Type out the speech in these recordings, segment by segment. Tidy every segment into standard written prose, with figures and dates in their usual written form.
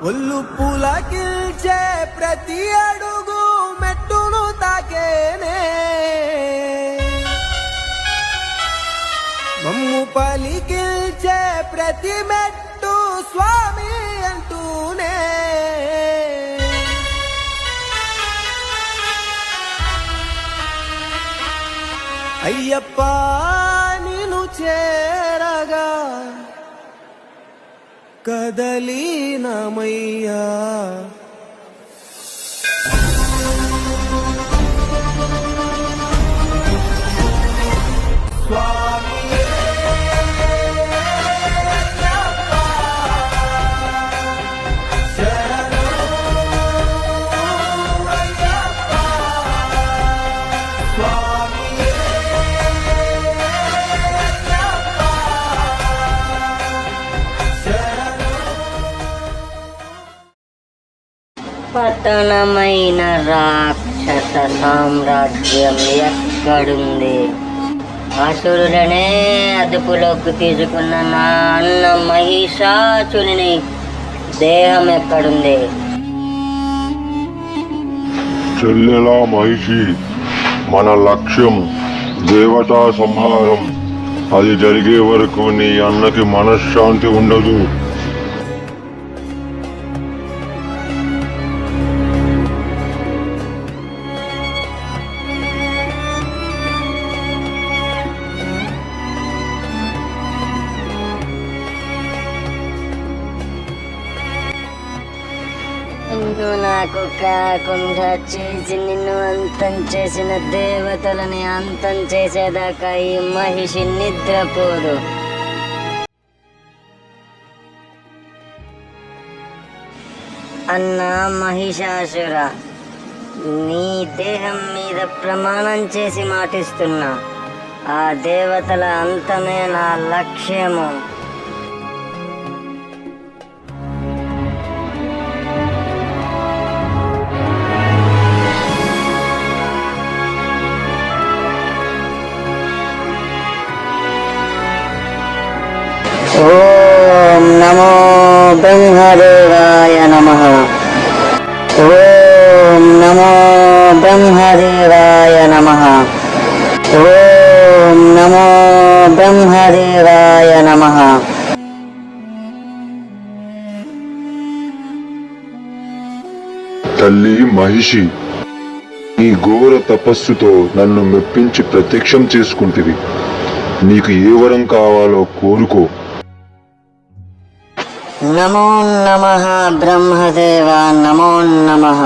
ఒళ్ళు పులకిల్చే ప్రతి అడుగు మెట్టును తాకేనే మమ్ము పలికిల్చే ప్రతి మెట్టు స్వామి అంటూనే అయ్యప్ప నిన్ను చేరగా కదలీనమయ్యా పతనమైన రాక్షస సామ్రాజ్యం ఎక్కడుంది? అసురులనే అదుపులోకి తీసుకున్న నా అన్న మహిషాసుని దేహం ఎక్కడుంది? చెల్లెలా మహిషి, మన లక్ష్యం దేవతా సంహారం. అది జరిగే వరకు నీ అన్నకి మనశ్శాంతి ఉండదు. నిన్ను నాకు కాకుండా చేసి నిన్ను అంతం చేసిన దేవతలని అంతం చేసేదాకా ఈ మహిషి నిద్రపోదు. అన్న మహిషాసుర, నీ దేహం మీద ప్రమాణం చేసి మాటిస్తున్నా, ఆ దేవతల అంతమే నా లక్ష్యము. ఓం నమో బ్రహ్మదేవాయ నమః. ఓం నమో బ్రహ్మదేవాయ నమః. ఓం నమో బ్రహ్మదేవాయ నమః. తల్లి మహిషి, నీ ఘోర తపస్సుతో నన్ను మెప్పించి ప్రత్యక్షం చేసుకుంటివి. నీకు ఏ వరం కావాలో కోరుకో. నమో నమః బ్రహ్మదేవ, నమో నమః.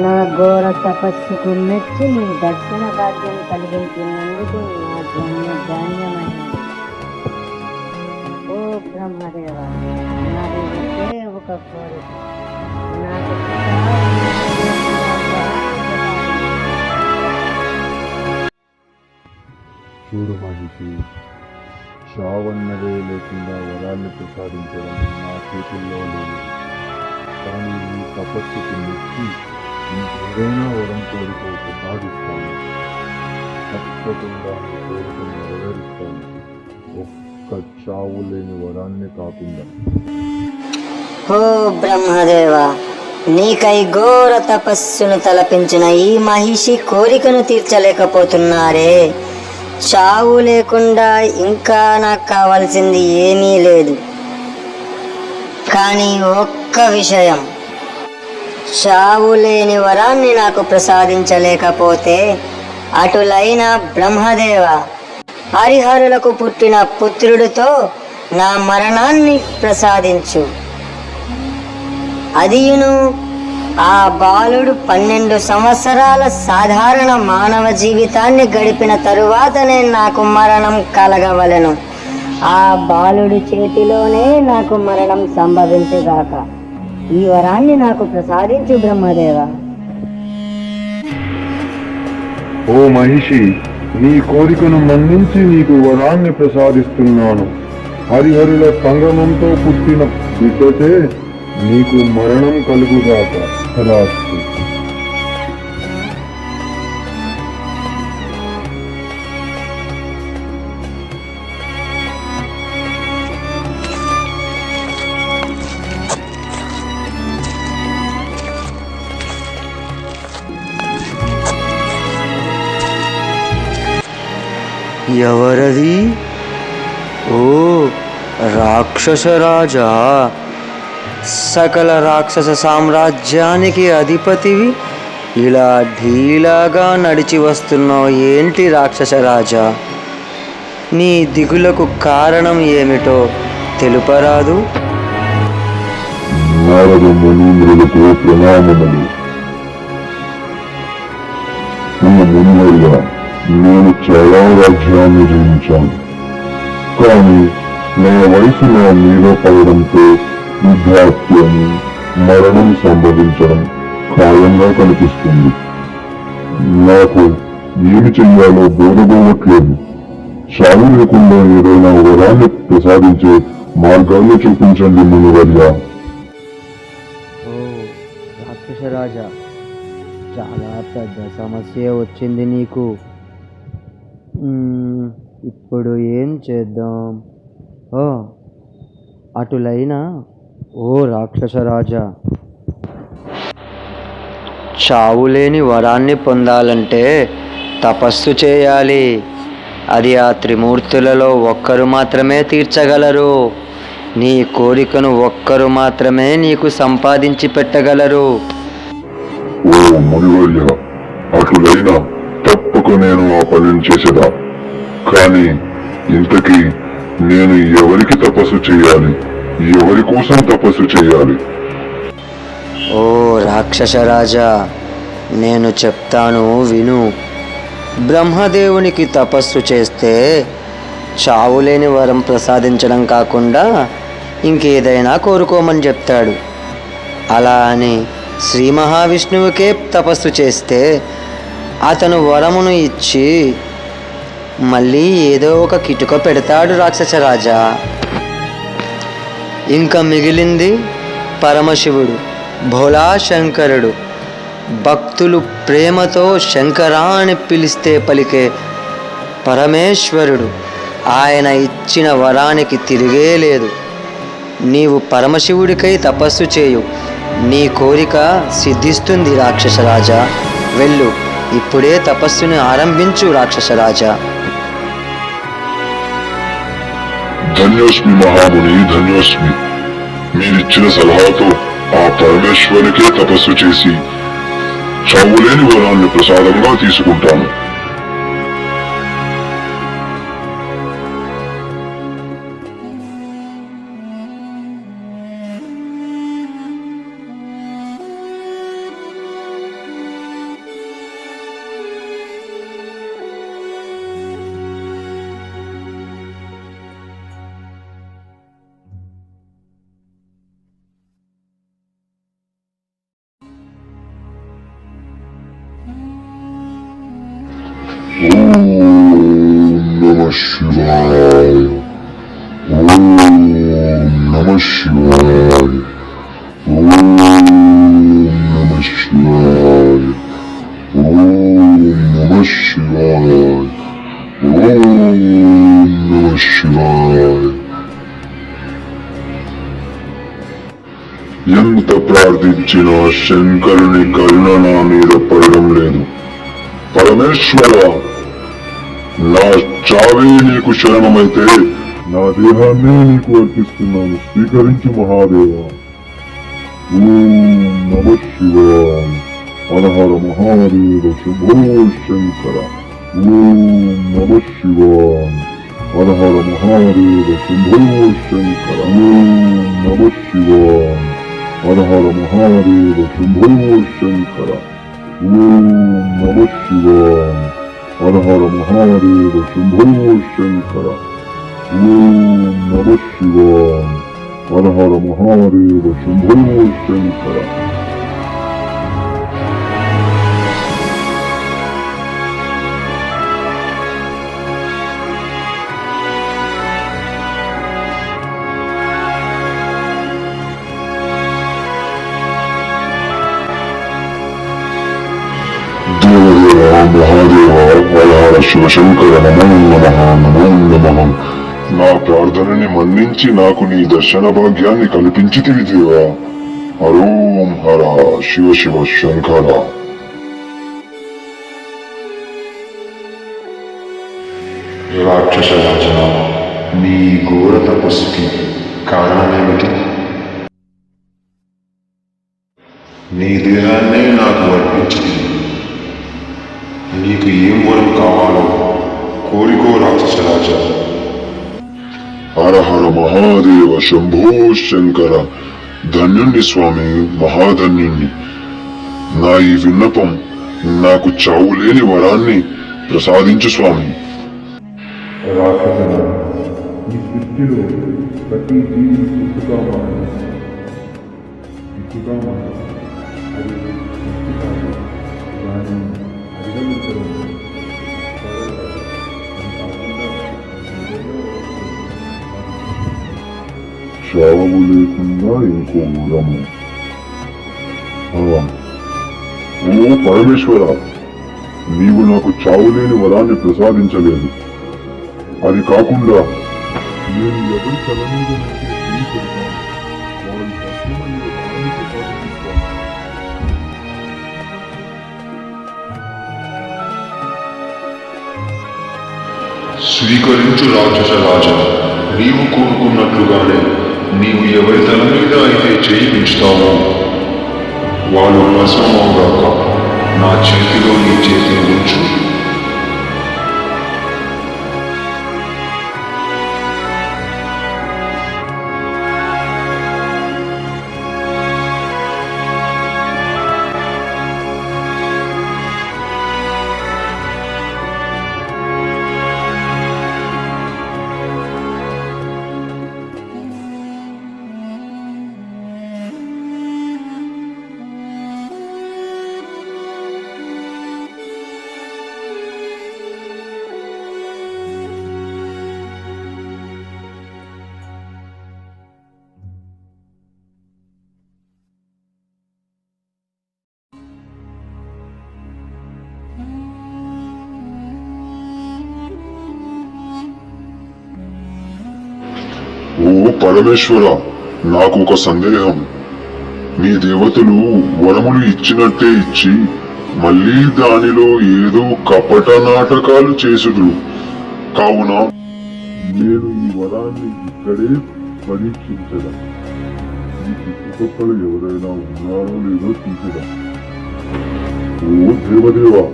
నా ఘోర తపస్సుకు మెచ్చి నీ దర్శన భాగ్యం కలిగించినందుకు నా జన్మ ధాన్యమైంది. ఓ బ్రహ్మదేవ, నాది ఒకే ఒక కోరిక. నాకు చూడు మహిషి, చావన్నదే లేకుండా వరాన్ని ప్రసాదించడం నా చేతుల్లో లేదు. కానీ నీ తపస్సుకు మెచ్చి ఏదైనా వరం కోరికో ప్రసాదిస్తాను. తప్పకుండా నీ కోరికను నెరవేరుస్తాను, ఒక్క చావు లేని వరాన్ని కాకుండా. ఓ బ్రహ్మదేవ, నీకై ఘోర తపస్సును తలపించిన ఈ మహిషి కోరికను తీర్చలేకపోతున్నారే. చావు లేకుండా ఇంకా నాకు కావాల్సింది ఏమీ లేదు. కానీ ఒక్క విషయం, చావు లేని వరాన్ని నాకు ప్రసాదించలేకపోతే అటులైన బ్రహ్మదేవ, హరిహరులకు పుట్టిన పుత్రుడితో నా మరణాన్ని ప్రసాదించు. అదియును ఆ బాలుడు 12 సంవత్సరాల సాధారణ మానవ జీవితాన్ని గడిపిన తరువాతనే నాకు మరణం కలగవలెను. ఆ బాలుడి చేతిలోనే నాకు మరణం సంభవించుగాక. ఈ వరాన్ని నాకు ప్రసాదించు బ్రహ్మదేవ. ఓ మహిషి, నీ కోరికను మన్నించి నీకు వరాన్ని ప్రసాదిస్తున్నాను. హరిహరుల సంగమంతో పుట్టిన బిడ్డతే నీకు మరణం కలుగుగాక. తదాస్తు. ఎవరది? ఓ రాక్షసరాజా, సకల రాక్షస సామ్రాజ్యానికి అధిపతివి, ఇలా ఢీలాగా నడిచి వస్తున్నావు ఏంటి రాక్షసరాజా? నీ దిగులకు కారణం ఏమిటో తెలుపరాదు? నారద మునీంద్రులకు ప్రణామములు. మునివర్య, నేను చాలా రాజ్యాన్ని జయించాను, కానీ నా వయసు నా మీద పడడంతో వృద్ధాప్యం, మరణం సంభవించడం ఖాయంగా కనిపిస్తుంది. నాకు ఏమి చెయ్యాలో బోధపోవట్లేదు. చావు లేకుండా ఏదైనా వరాన్ని ప్రసాదించే మార్గాన్ని చూపించండి మునివర్య. ఓ రాక్షసరాజా, చాలా పెద్ద సమస్య వచ్చింది నీకు. ఇప్పుడు ఏం చేద్దాం? ఓ అటులైనా ఓ రాక్షసరాజా, చావులేని వరాన్ని పొందాలంటే తపస్సు చేయాలి. అది ఆ త్రిమూర్తులలో ఒక్కరు మాత్రమే తీర్చగలరు. నీ కోరికను ఒక్కరు మాత్రమే నీకు సంపాదించి పెట్టగలరు. ఓ మునివర్య, అటులైనా తప్పక నేను ఆ పనిని చేసేదా. కానీ ఇంతకీ నేను ఎవరికి తపస్సు చేయాలి? ఎవరి కోసం తపస్సు చేయాలి? ఓ రాక్షసరాజా, నేను చెప్తాను విను. బ్రహ్మదేవునికి తపస్సు చేస్తే చావులేని వరం ప్రసాదించడం కాకుండా ఇంకేదైనా కోరుకోమని చెప్తాడు. అలా అని శ్రీ మహావిష్ణువుకే తపస్సు చేస్తే అతను వరమును ఇచ్చి మళ్ళీ ఏదో ఒక కిటుక పెడతాడు రాక్షసరాజా. ఇంకా మిగిలింది పరమశివుడు, భోళా శంకరుడు. భక్తులు ప్రేమతో శంకరా అని పిలిస్తే పలికే పరమేశ్వరుడు. ఆయన ఇచ్చిన వరానికి తిరిగే లేదు. నీవు పరమశివుడికై తపస్సు చేయు, నీ కోరిక సిద్ధిస్తుంది రాక్షసరాజా. వెళ్ళు, ఇప్పుడే తపస్సుని ఆరంభించు రాక్షసరాజా. ధన్యోస్మి మహాముని, ధన్యోస్మి. మీరిచ్చిన సలహాతో ఆ పరమేశ్వరునికే తపస్సు చేసి చావులేని వరాన్ని ప్రసాదంగా తీసుకుంటాను. Namah Shivaya. Om Namah Shivaya. Om Namah Shivaya. Om Namah Shivaya. Om Namah Shivaya. ఎంత ప్రార్థించినా శంకరుని కరుణ నా మీద పడడం లేదు. పరమేశ్వర, నా చావే నీకు శరణమైతే నా దేహాన్నే నీకు అర్పిస్తున్నాను, స్వీకరించు మహాదేవ. ఓం నమ శివాయ. హర మహాదేవ శంభో శంకర. ఓం నమ శివాయ. హర మహాదేవ శంభో శంకర. ఓం నమ శివాయ. హర మహాదేవ శంభో శంకర. ఓం నమ శివాయ. హర మహాదేవ శంభో శంకర. ఓం నమ శివాయ. హర మహాదేవ శంభో శంకర. దేవదేవ మహాదేవ హర శివశంకర నమో నమః నమో నమః. నా ప్రార్థనని మన్నించి నాకు నీ దర్శన భాగ్యాన్ని కల్పించితివి దేవా. హరోం హర శివ శివ శంకర. రాక్షస రాజా, నీ ఘోర తపస్సుకి కారణమేమిటి? నీ దేహాన్నే నాకు అర్పించింది. నీకు ఏం వరం కావాలో కోరికో రాక్షస రాజా. హర హర మహాదేవ శంభో శంకర. ధన్యుణ్ణి స్వామి, మహాధన్యుణ్ణి. నా ఈ విన్నపం నాకు చావులేని వరాన్ని ప్రసాదించు స్వామి. రాక్షసన, ఈ సృష్టిలో ప్రతి జీవి పుట్టుగా మారదు. పుట్టుగా మారదు. అది సృష్టి కాదు. దాన్ని అధిగమించడం చావు లేకుండా ఇంకో వరము. ఓ పరమేశ్వర, నీవు నాకు చావులేని వరాన్ని ప్రసాదించలేదు. అది కాకుండా నేను ఎవరి తల మీద నుండి చేయి పెడతాను, వారి భస్మమయ్యే వరాన్ని ప్రసాదిస్తాను. స్వీకరించు రాక్షస రాజా. నీవు కోరుకున్నట్లుగానే నీవు ఎవరి తల మీద అయితే చేయి పెంచుతావో వాళ్ళు భస్మమవుగాక. నా చేతిలో నీ చేతిని ఉంచు. ఓ పరమేశ్వర, నాకు ఒక సందేహం. మీ దేవతలు వరములు ఇచ్చినట్టే ఇచ్చి మళ్ళీ దానిలో ఏదో కపట నాటకాలు చేసుదురు. కావున నేను ఈ వరాన్ని ఇక్కడే పరీక్షించడం. ఈ చుట్టుపక్కల ఎవరైనా ఉన్నారో లేదో చూసడం. ఓ దేవదేవా,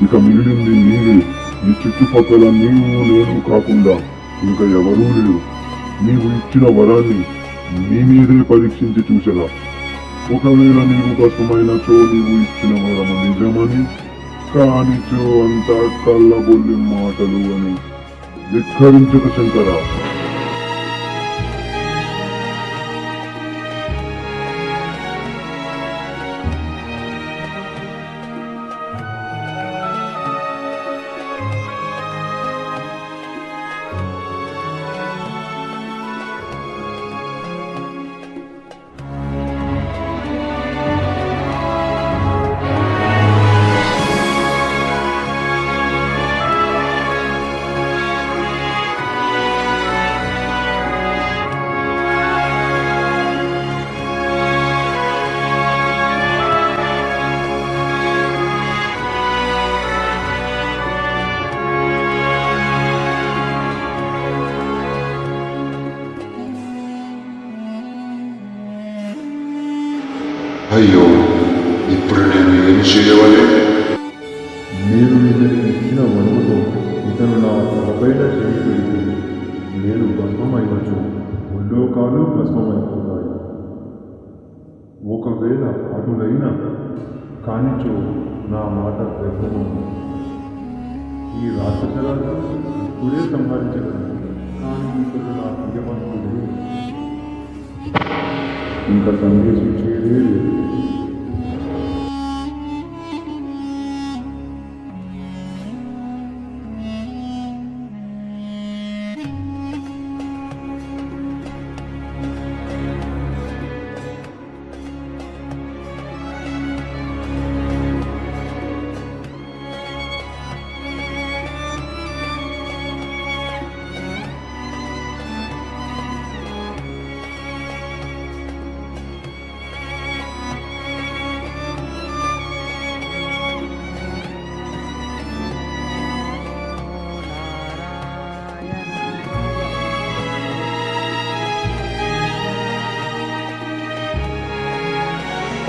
ఇక మిగిలింది నీవే. ఈ చుట్టుపక్కల నీవు నేను కాకుండా ఇంకా ఎవరూ లేరు. నీవు ఇచ్చిన వరాన్ని నీ మీదే పరీక్షించి చూసరా. ఒకవేళ నీవు భస్మమైనచో నీవు ఇచ్చిన వరము నిజమని, కానిచో అంతా కళ్ళబొల్లి మాటలు అని ధిక్కరించక శంకరా. అయ్యో, ఇప్పుడు నేను ఏం చేయవలే? నేను ఇతనికి ఇచ్చిన వరముతో ఇతను నా తలపైన చేయి పెడితే నేను భస్మమైనచో ముల్లోకాలు భస్మమైపోతాయి. ఒకవేళ అటులైనా కానిచో నా మాట వ్యర్థమవుతుంది. ఈ రాక్షసరాజు ఇప్పుడే సంహరించగలను, కానీ ఇతడు నా ప్రియవంతుడే. ఇంకా సందేశించేదే లేదు.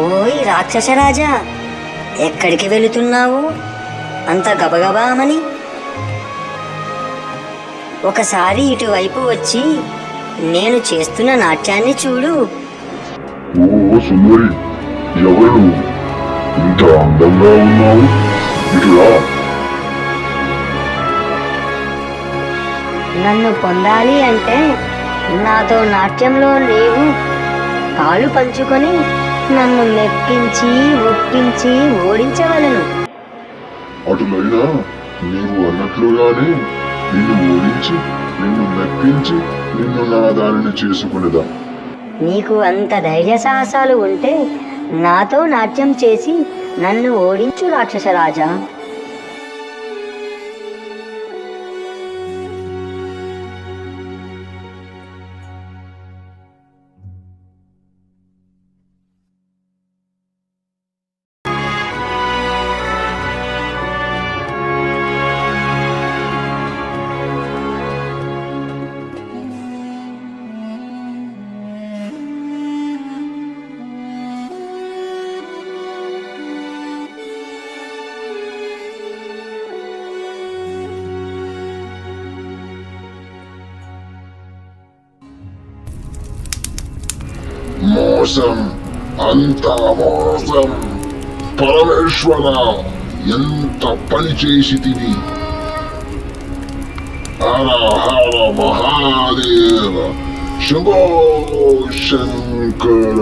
ఓయ్ రాక్షసరాజా, ఎక్కడికి వెళుతున్నావు అంత గబగబామని? ఒకసారి ఇటువైపు వచ్చి నేను చేస్తున్న నాట్యాన్ని చూడు. ఓ సుందరి, ఎవరు ఇంత అందంగా ఉన్నావు? ఇటురా. నన్ను పొందాలి అంటే నాతో నాట్యంలో నీవు పాలు పంచుకొని నన్ను మెప్పించి ఒప్పించి ఓడించవలను. అటులైనా నీవు అన్నట్లుగానే నిన్ను ఓడించి నిన్ను మెప్పించి నిన్ను నా దానిని చేసుకునేదా. నీకు అంత ధైర్య సాహసాలు ఉంటే నాతో నాట్యం చేసి నన్ను ఓడించు రాక్షసరాజా. మోసం, అంతా మోసం. పరమేశ్వర, ఎంత పని చేసితివి. హర హర మహాదేవ, శంభో శంకర.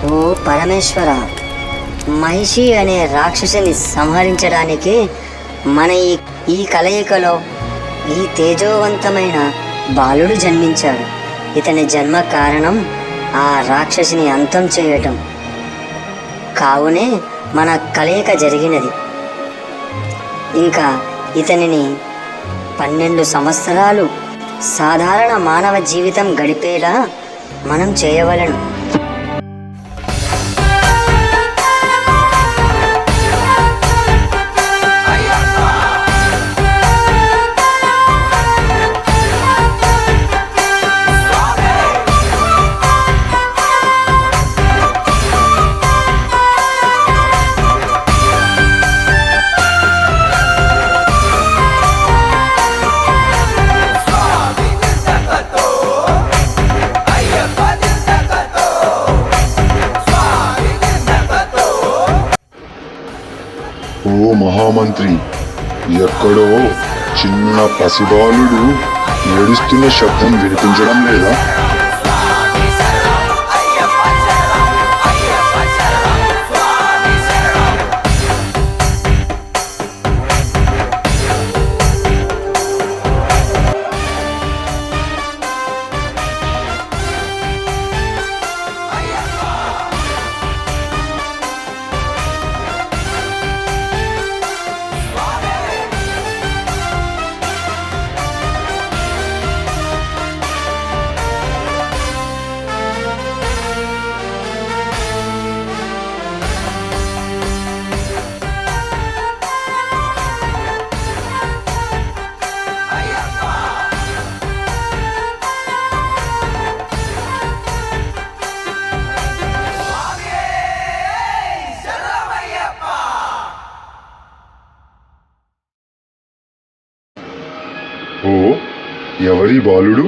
ఓ పరమేశ్వర, మహిషి అనే రాక్షసిని సంహరించడానికి మన ఈ కలయికలో ఈ తేజోవంతమైన బాలుడు జన్మించాడు. ఇతని జన్మ కారణం ఆ రాక్షసిని అంతం చేయటం. కావునే మన కలయిక జరిగినది. ఇంకా ఇతనిని 12 సంవత్సరాలు సాధారణ మానవ జీవితం గడిపేలా మనం చేయవలెను. ఓ మహామంత్రి, ఎక్కడో చిన్న పసిబాలుడు ఏడుస్తున్న శబ్దం వినిపించడం లేదా? ఓ, ఎవరి బాలుడు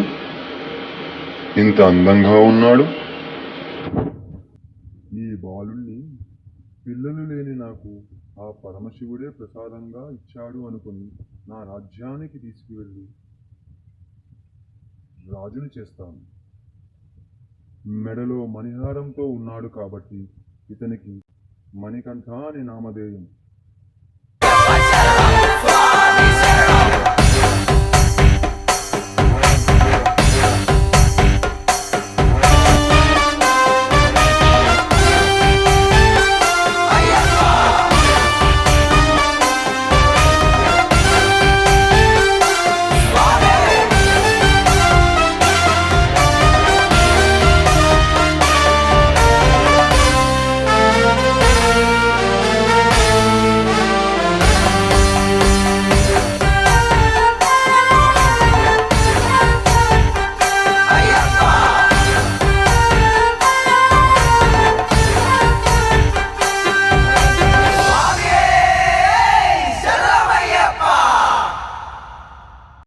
ఇంత అందంగా ఉన్నాడు? ఈ బాలుణ్ణి పిల్లలు లేని నాకు ఆ పరమశివుడే ప్రసాదంగా ఇచ్చాడు అనుకుని నా రాజ్యానికి తీసుకువెళ్ళి రాజుని చేస్తాను. మెడలో మణిహారంతో ఉన్నాడు కాబట్టి ఇతనికి మణికంఠ అని నామధేయం.